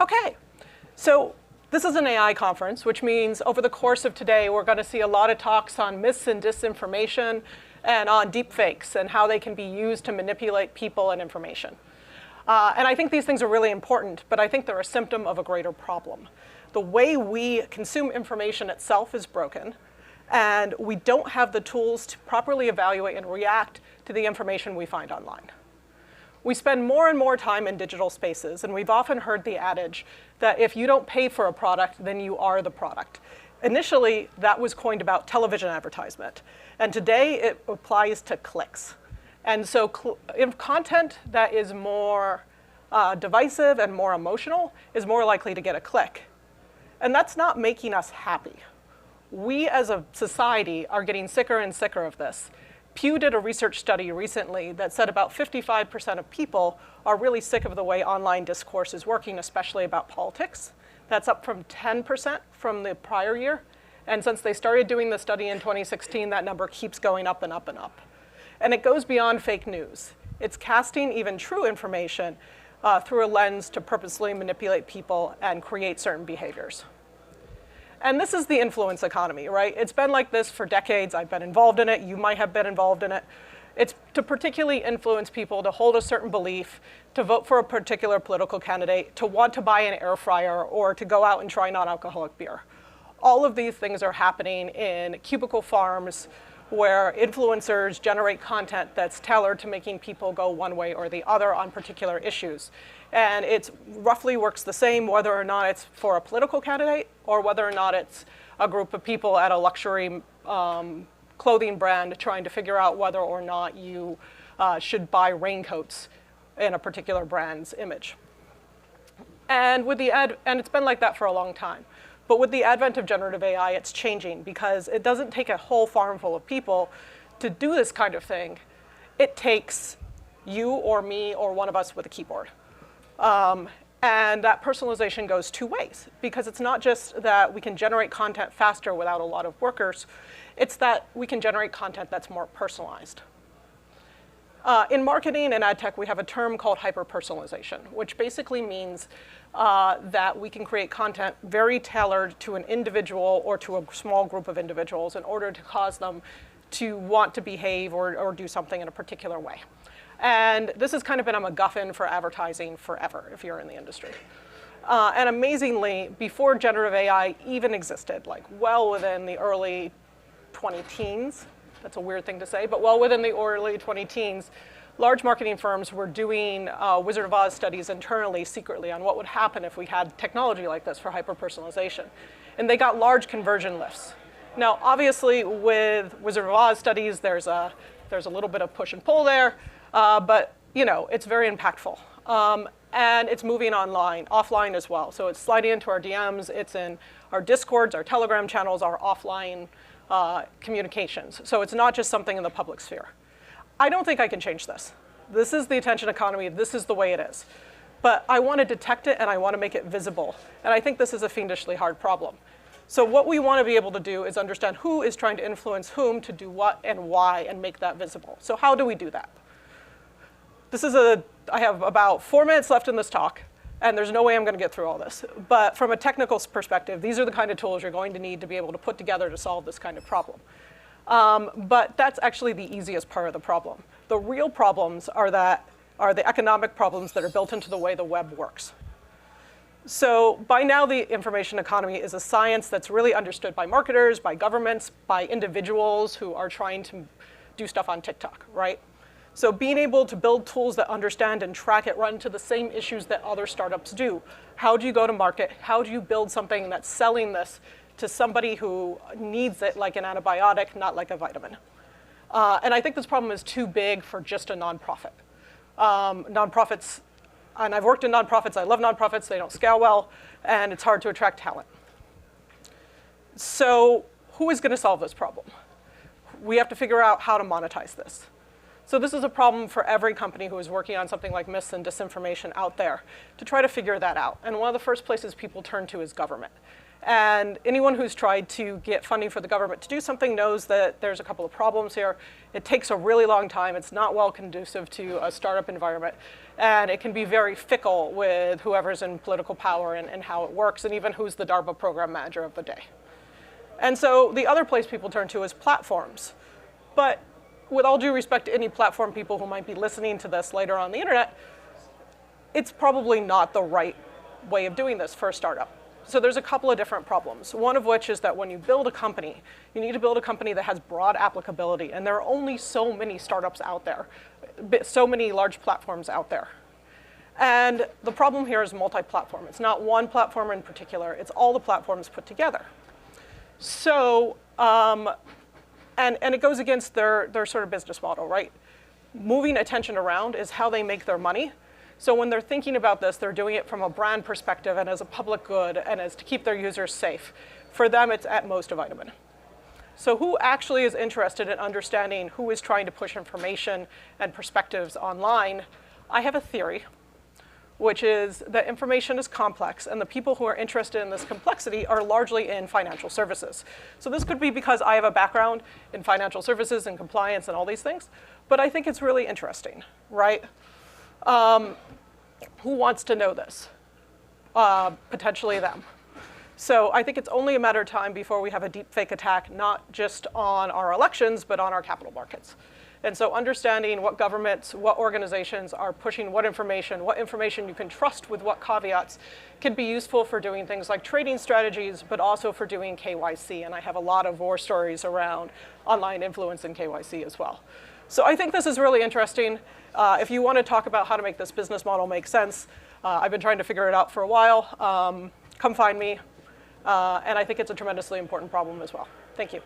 Okay, so this is an AI conference, which means over the course of today, we're going to see a lot of talks on myths and disinformation and on deepfakes and how they can be used to manipulate people and information. And I think these things are really important, but I think they're a symptom of a greater problem. The way we consume information itself is broken, and we don't have the tools to properly evaluate and react to the information we find online. We spend more and more time in digital spaces, and we've often heard the adage that if you don't pay for a product, then you are the product. Initially, that was coined about television advertisement, and today it applies to clicks. And so content that is more divisive and more emotional is more likely to get a click. And that's not making us happy. We as a society are getting sicker and sicker of this. Pew did a research study recently that said about 55% of people are really sick of the way online discourse is working, especially about politics. That's up from 10% from the prior year. And since they started doing the study in 2016, that number keeps going up and up and up. And it goes beyond fake news. It's casting even true information through a lens to purposely manipulate people and create certain behaviors. And this is the influence economy, right? It's been like this for decades. I've been involved in it. You might have been involved in it. It's to particularly influence people to hold a certain belief, to vote for a particular political candidate, to want to buy an air fryer, or to go out and try non-alcoholic beer. All of these things are happening in cubicle farms where influencers generate content that's tailored to making people go one way or the other on particular issues. And it roughly works the same whether or not it's for a political candidate or whether or not it's a group of people at a luxury clothing brand trying to figure out whether or not you should buy raincoats in a particular brand's image. And it's been like that for a long time. But with the advent of generative AI, it's changing because it doesn't take a whole farm full of people to do this kind of thing. It takes you or me or one of us with a keyboard. And that personalization goes two ways, because it's not just that we can generate content faster without a lot of workers, it's that we can generate content that's more personalized. In marketing and ad tech, we have a term called hyper-personalization, which basically means that we can create content very tailored to an individual or to a small group of individuals in order to cause them to want to behave or do something in a particular way. And this has kind of been a MacGuffin for advertising forever, if you're in the industry. And amazingly, before generative AI even existed, like well within the early 20-teens, that's a weird thing to say, but well within the early 20-teens, large marketing firms were doing Wizard of Oz studies internally, secretly, on what would happen if we had technology like this for hyper-personalization. And they got large conversion lifts. Now, obviously, with Wizard of Oz studies, there's a little bit of push and pull there, but it's very impactful. And it's moving offline as well. So it's sliding into our DMs, it's in our Discords, our Telegram channels, our offline communications. So it's not just something in the public sphere. I don't think I can change this. This is the attention economy. This is the way it is. But I want to detect it and I want to make it visible. And I think this is a fiendishly hard problem. So what we want to be able to do is understand who is trying to influence whom to do what and why and make that visible. So how do we do that? I have about 4 minutes left in this talk, and there's no way I'm going to get through all this. But from a technical perspective, these are the kind of tools you're going to need to be able to put together to solve this kind of problem. But that's actually the easiest part of the problem. The real problems are the economic problems that are built into the way the web works. So by now, the information economy is a science that's really understood by marketers, by governments, by individuals who are trying to do stuff on TikTok, right? So being able to build tools that understand and track it run to the same issues that other startups do. How do you go to market? How do you build something that's selling this to somebody who needs it like an antibiotic, not like a vitamin? And I think this problem is too big for just a nonprofit. Nonprofits, and I've worked in nonprofits, I love nonprofits, they don't scale well, and it's hard to attract talent. So who is going to solve this problem? We have to figure out how to monetize this. So this is a problem for every company who is working on something like myths and disinformation out there, to try to figure that out. And one of the first places people turn to is government. And anyone who's tried to get funding for the government to do something knows that there's a couple of problems here. It takes a really long time. It's not well conducive to a startup environment. And it can be very fickle with whoever's in political power and how it works, and even who's the DARPA program manager of the day. And so the other place people turn to is platforms. But with all due respect to any platform people who might be listening to this later on the internet, it's probably not the right way of doing this for a startup. So there's a couple of different problems. One of which is that when you build a company, you need to build a company that has broad applicability. And there are only so many startups out there, so many large platforms out there. And the problem here is multi-platform. It's not one platform in particular. It's all the platforms put together. So, and it goes against their sort of business model, right? Moving attention around is how they make their money. So when they're thinking about this, they're doing it from a brand perspective and as a public good and as to keep their users safe. For them, it's at most a vitamin. So who actually is interested in understanding who is trying to push information and perspectives online? I have a theory, which is that information is complex, and the people who are interested in this complexity are largely in financial services. So this could be because I have a background in financial services and compliance and all these things, but I think it's really interesting, right? Who wants to know this? Potentially them. So I think it's only a matter of time before we have a deepfake attack, not just on our elections, but on our capital markets. And so understanding what governments, what organizations are pushing what information you can trust with what caveats, can be useful for doing things like trading strategies, but also for doing KYC. And I have a lot of war stories around online influence and KYC as well. So I think this is really interesting. If you want to talk about how to make this business model make sense, I've been trying to figure it out for a while. Come find me. And I think it's a tremendously important problem as well. Thank you.